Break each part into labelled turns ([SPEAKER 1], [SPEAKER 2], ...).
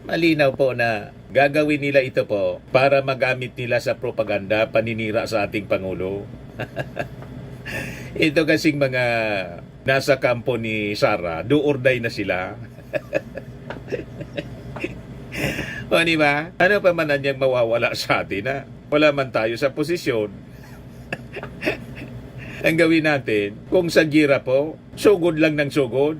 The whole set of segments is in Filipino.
[SPEAKER 1] Malinaw po na gagawin nila ito po para magamit nila sa propaganda, paninira sa ating Pangulo. Ito kasing mga nasa kampo ni Sara, do or die na sila. O di ba? Ano pa man niyang mawawala sa atin, ha? Wala man tayo sa posisyon. Ang gawin natin, kung sa gira po, sugod lang ng sugod.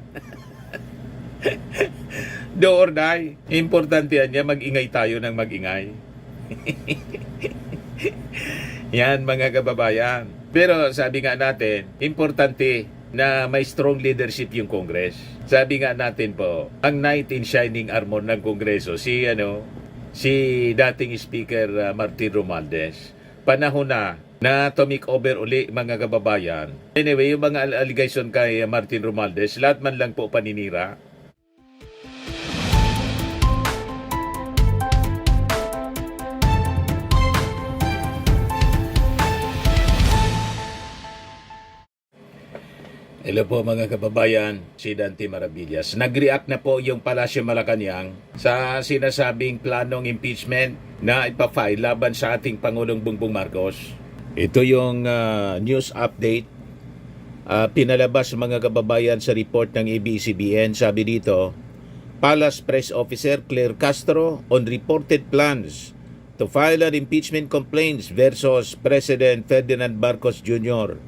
[SPEAKER 1] Do or die. Importante niya, mag-ingay tayo ng mag-ingay. Yan mga kababayan. Pero sabi nga natin, importante na may strong leadership yung Congress. Sabi nga natin po, ang knight in shining armor ng Kongreso, si dating Speaker Martin Romualdez. Panahon na tumik over uli mga kababayan. Anyway, yung mga allegation kay Martin Romualdez, lahat man lang po paninira. Hello po mga kababayan, si Dante Maravillas. Nag-react na po yung Palasyo Malacanang sa sinasabing planong impeachment na ipafile laban sa ating Pangulong Bongbong Marcos. Ito yung news update. Pinalabas mga kababayan sa report ng ABS-CBN. Sabi dito, Palace Press Officer Claire Castro on reported plans to file an impeachment complaints versus President Ferdinand Marcos Jr.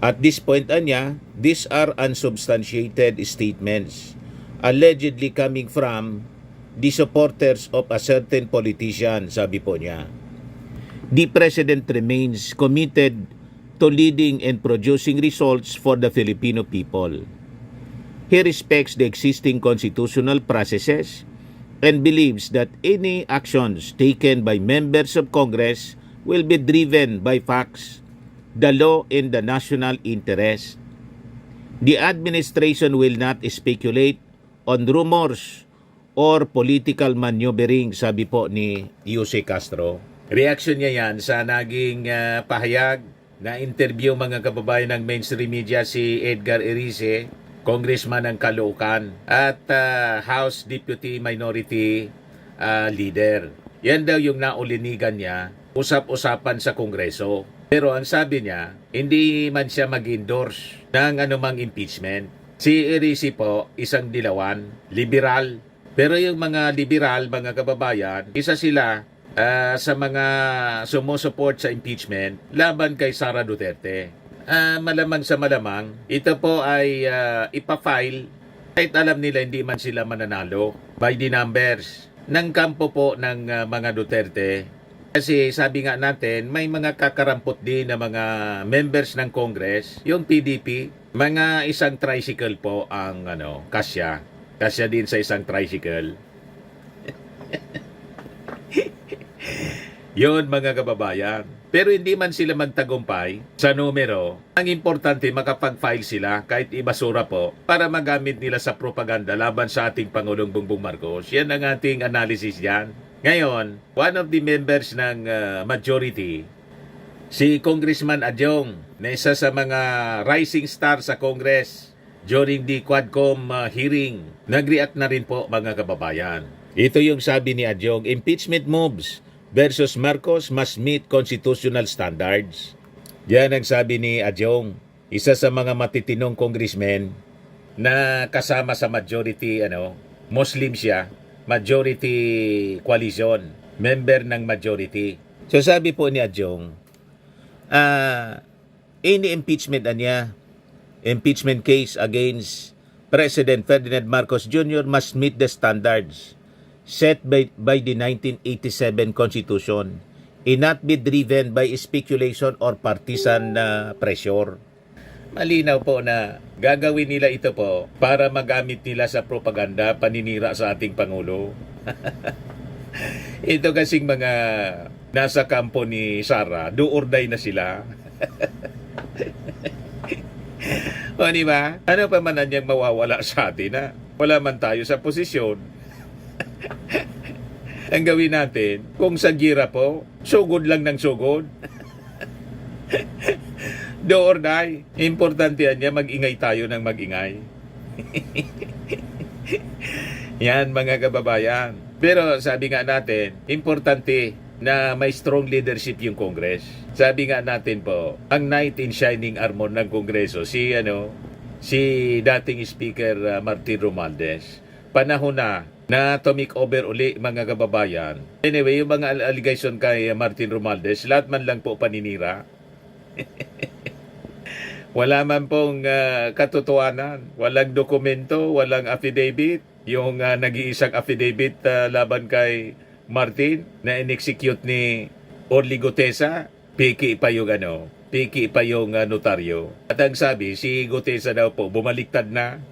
[SPEAKER 1] At this point anya, these are unsubstantiated statements allegedly coming from the supporters of a certain politician, sabi po niya. The President remains committed to leading and producing results for the Filipino people. He respects the existing constitutional processes and believes that any actions taken by members of Congress will be driven by facts, the law, and the national interest. The administration will not speculate on rumors or political maneuvering, sabi po ni Jose Castro. Reaction niya yan sa naging pahayag na interview mga kababayan ng mainstream media si Edgar Erice, congressman ng Caloocan at House Deputy Minority Leader. Yan daw yung naulinigan niya, usap-usapan sa Kongreso. Pero ang sabi niya, hindi man siya mag-endorse ng anumang impeachment. Si Erice po, isang dilawan, liberal. Pero yung mga liberal, mga kababayan, isa sila sa mga sumusupport sa impeachment laban kay Sara Duterte. Malamang sa malamang, ito po ay ipafile kahit alam nila hindi man sila mananalo by the numbers ng kampo po ng mga Duterte. Kasi sabi nga natin, may mga kakarampot din na mga members ng Congress, yung PDP, mga isang tricycle po ang kasya. Kasya din sa isang tricycle. Yun mga kababayan. Pero hindi man sila magtagumpay sa numero, ang importante makapag-file sila kahit ibasura po para magamit nila sa propaganda laban sa ating Pangulong Bongbong Marcos. Yan ang ating analysis dyan. Ngayon, one of the members ng majority, si Congressman Adjong, na isa sa mga rising star sa Congress during the Quadcom hearing, nag-react na rin po mga kababayan. Ito yung sabi ni Adjong, impeachment moves versus Marcos must meet constitutional standards. Yan ang sabi ni Adjong, isa sa mga matitinong congressman na kasama sa majority, Muslim siya, majority coalition, member ng majority. So sabi po ni Adjong, any impeachment impeachment case against President Ferdinand Marcos Jr. must meet the standards set by the 1987 Constitution and not be driven by speculation or partisan pressure. Malinaw po na gagawin nila ito po para magamit nila sa propaganda, paninira sa ating Pangulo. Ito kasing mga nasa kampo ni Sara, do or die na sila. O di ba? Ano pa man niyang mawawala sa atin, ha? Wala man tayo sa posisyon. Ang gawin natin, kung sa gira po, sugod lang ng sugod. Do or die. Importante niya, mag-ingay tayo ng mag-ingay. Yan mga kababayan. Pero sabi nga natin, importante na may strong leadership yung Congress. Sabi nga natin po, ang knight in shining armor ng Kongreso, si dating Speaker Martin Romualdez. Panahon na tumik over uli mga kababayan. Anyway, yung mga allegation kay Martin Romualdez, lahat man lang po paninira. Wala man pong katotohanan, walang dokumento, walang affidavit. Yung nag-iisang affidavit laban kay Martin na in-execute ni Orly Gutesa, piki pa yung notaryo. At ang sabi, si Gutesa daw po bumaliktad na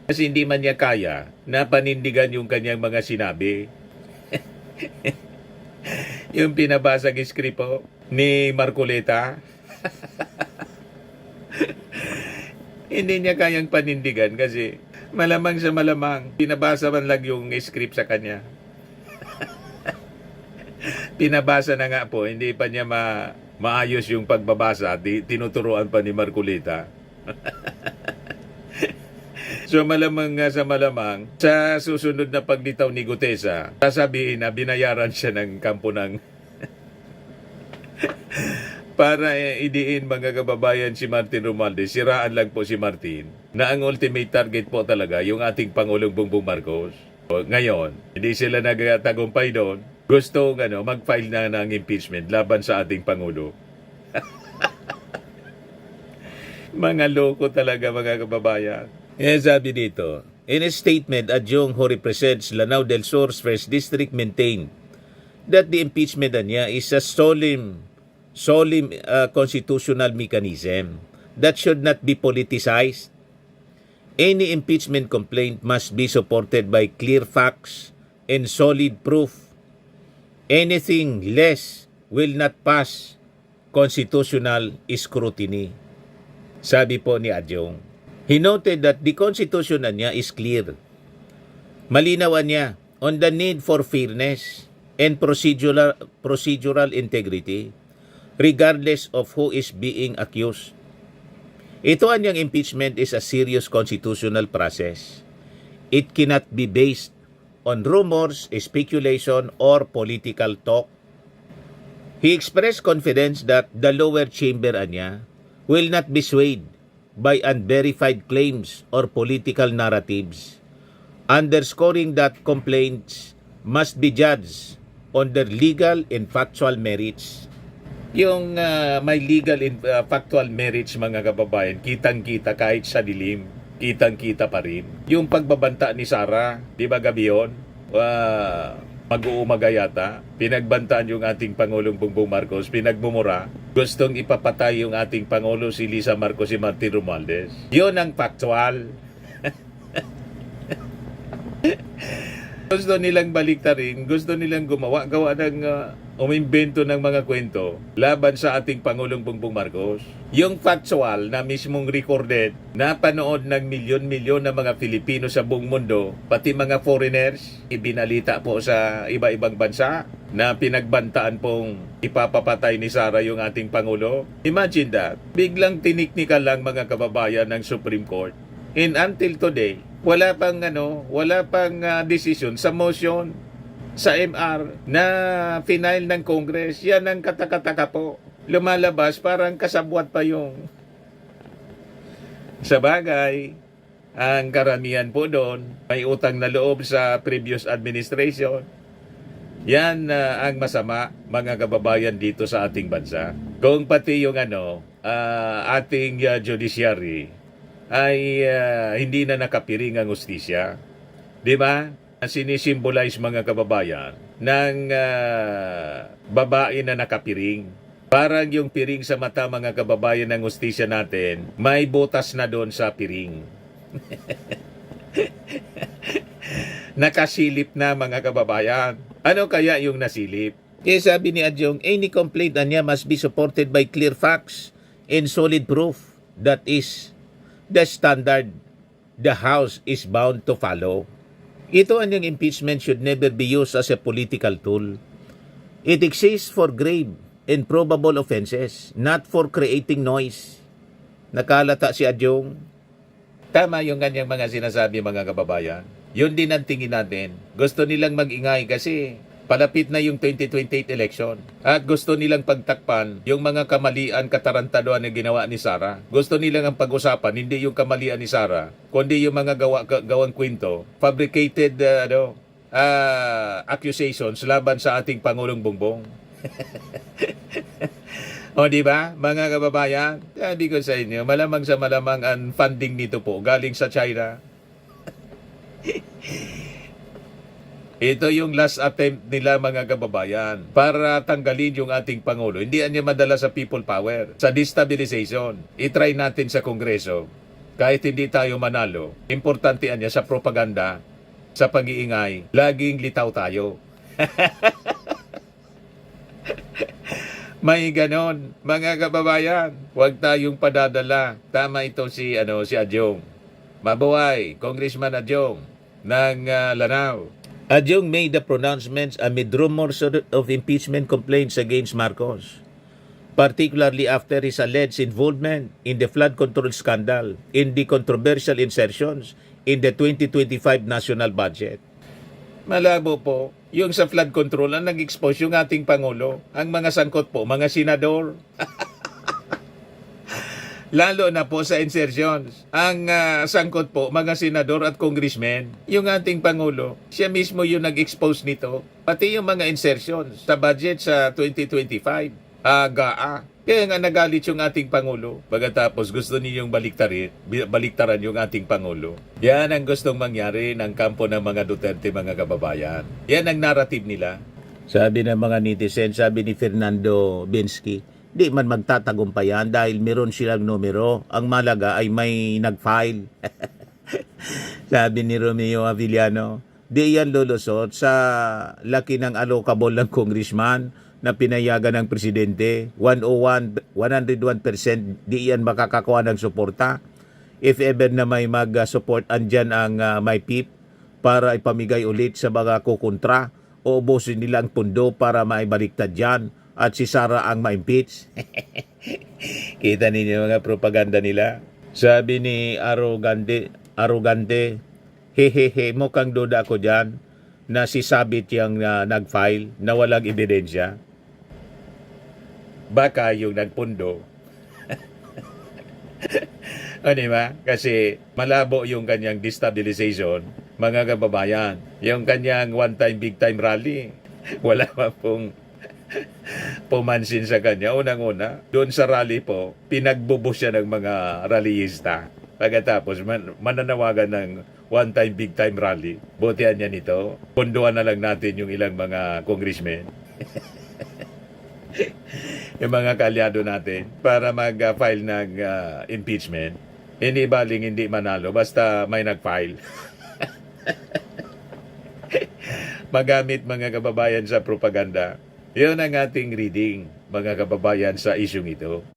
[SPEAKER 1] kasi hindi man niya kaya na panindigan yung kanyang mga sinabi. Yung pinabasang script po ni Marcoleta. Hindi niya kayang panindigan kasi malamang sa malamang pinabasa man lang yung script sa kanya. Pinabasa na nga po, hindi pa niya maayos yung pagbabasa, tinuturuan pa ni Marcoleta. So malamang nga sa malamang, sa susunod na paglitaw ni Gutesa, sasabihin na binayaran siya ng kampo ng para idiin mga kababayan si Martin Romualdez, siraan lang po si Martin, na ang ultimate target po talaga yung ating Pangulong Bongbong Marcos. Ngayon, hindi sila nagtagumpay doon. Gusto mag-file na ng impeachment laban sa ating Pangulo. Mga loko talaga mga kababayan. Sabi dito, in a statement, Adjong who represents Lanao del Sur's 1st District maintained that the impeachment niya is a solemn constitutional mechanism that should not be politicized. Any impeachment complaint must be supported by clear facts and solid proof. Anything less will not pass constitutional scrutiny. Sabi po ni Adjong. He noted that the constitution niya is clear. Malinawan niya on the need for fairness and procedural integrity regardless of who is being accused. Ito anyang impeachment is a serious constitutional process. It cannot be based on rumors, speculation, or political talk. He expressed confidence that the lower chamber niya will not be swayed by unverified claims or political narratives, underscoring that complaints must be judged on their legal and factual merits. Yung may legal and factual merits mga kababayan, kitang-kita kahit sa dilim, kitang-kita pa rin. Yung pagbabanta ni Sara, di ba gabi yun? Mag-uumaga yata, pinagbantaan yung ating Pangulong Bongbong Marcos, pinagmumura, gustong ipapatay yung ating Pangulo si Lisa Marcos, si Martin Romualdez. Yun ang factual. Gusto nilang baliktarin, gusto nilang gawa ng umimbento ng mga kwento laban sa ating Pangulong Bongbong Marcos. Yung factual na mismong recorded, napanood ng milyon-milyon na mga Filipino sa buong mundo, pati mga foreigners, ibinalita po sa iba-ibang bansa na pinagbantaan pong ipapapatay ni Sara yung ating Pangulo. Imagine that. Biglang tiniknikal lang mga kababayan ng Supreme Court. And until today, wala pang decision sa motion sa MR na final ng Congress. Yan ang katakataka po. Lumalabas parang kasabwat pa yung sa bagay. Ang karamihan po doon may utang na loob sa previous administration. Yan ang masama mga kababayan dito sa ating bansa. Kung pati yung ating judiciary ay hindi na nakapiring ang hustisya. Di ba? Sinisimbolize mga kababayan ng babae na nakapiring. Parang yung piring sa mata mga kababayan ng hustisya natin, may butas na doon sa piring. Nakasilip na mga kababayan. Ano kaya yung nasilip? Sabi ni Adjong, any complaint niya must be supported by clear facts and solid proof. That is the standard the House is bound to follow. Ito anyang impeachment should never be used as a political tool. It exists for grave and probable offenses, not for creating noise. Nakalata si Adjong. Tama yung kanyang mga sinasabi mga kababayan. Yun din ang tingin natin. Gusto nilang mag-ingay kasi palapit na yung 2028 election. At gusto nilang pagtakpan yung mga kamalian, katarantaduan na ginawa ni Sara. Gusto nilang ang pag-usapan, hindi yung kamalian ni Sara, kundi yung mga gawang kwento, fabricated accusations laban sa ating Pangulong Bongbong. O di ba, mga kababayan? Sabi ko sa inyo, malamang sa malamang ang funding nito po galing sa China. Ito yung last attempt nila, mga kababayan, para tanggalin yung ating Pangulo. Hindi niya madala sa people power, sa destabilization. I-try natin sa Kongreso. Kahit hindi tayo manalo, importante niya sa propaganda, sa pag-iingay, laging litaw tayo. May ganon, mga kababayan. Huwag tayong padadala. Tama ito si Adyong. Mabuhay, Congressman Adyong ng Lanao. Adyong made the pronouncements amid rumors of impeachment complaints against Marcos, particularly after his alleged involvement in the flood control scandal in the controversial insertions in the 2025 national budget. Malabo po, yung sa flood control ang nag-expose yung ating Pangulo. Ang mga sangkot po, mga senador. Lalo na po sa insertions. Ang sangkot po, mga senador at congressmen. Yung ating Pangulo, siya mismo yung nag-expose nito. Pati yung mga insertions sa budget sa 2025. GAA. Kaya nga nagalit yung ating Pangulo. Pagkatapos gusto ninyong baliktaran yung ating Pangulo. Yan ang gustong mangyari ng kampo ng mga Duterte, mga kababayan. Yan ang narrative nila. Sabi ng mga netizen, sabi ni Fernando Binsky, di man magtatagumpayan dahil meron silang numero. Ang malaga ay may nag-file. Sabi ni Romeo Avillano, di yan lulusot sa laki ng allocable ng congressman na pinayagan ng presidente. 101% di yan makakakuha ng suporta. If ever na may mag-support, andyan ang may PIP para ipamigay ulit sa mga kukontra o ubusin nila ang pundo para maibaliktad yan at si Sara ang ma-impeach. Kita ninyo mga propaganda nila. Sabi ni Arrogante, hehehe, mukhang duda ako dyan na si Sabit yung nag-file na walang ebidensya. Baka yung nagpundo. O diba? Kasi malabo yung kanyang destabilization, mga kababayan. Yung kanyang one-time, big-time rally, wala pa pong pumansin sa kanya. Unang-una, doon sa rally po, pinagbubo siya ng mga rallyista. Pagkatapos, mananawagan ng one-time, big-time rally. Butihan niya nito. Punduan na lang natin yung ilang mga congressmen. Yung mga kalyado natin para mag-file ng impeachment. Hindi baling hindi manalo, basta may nag-file. Magamit mga kababayan sa propaganda. Yun ang ating reading, mga kababayan, sa isyung ito.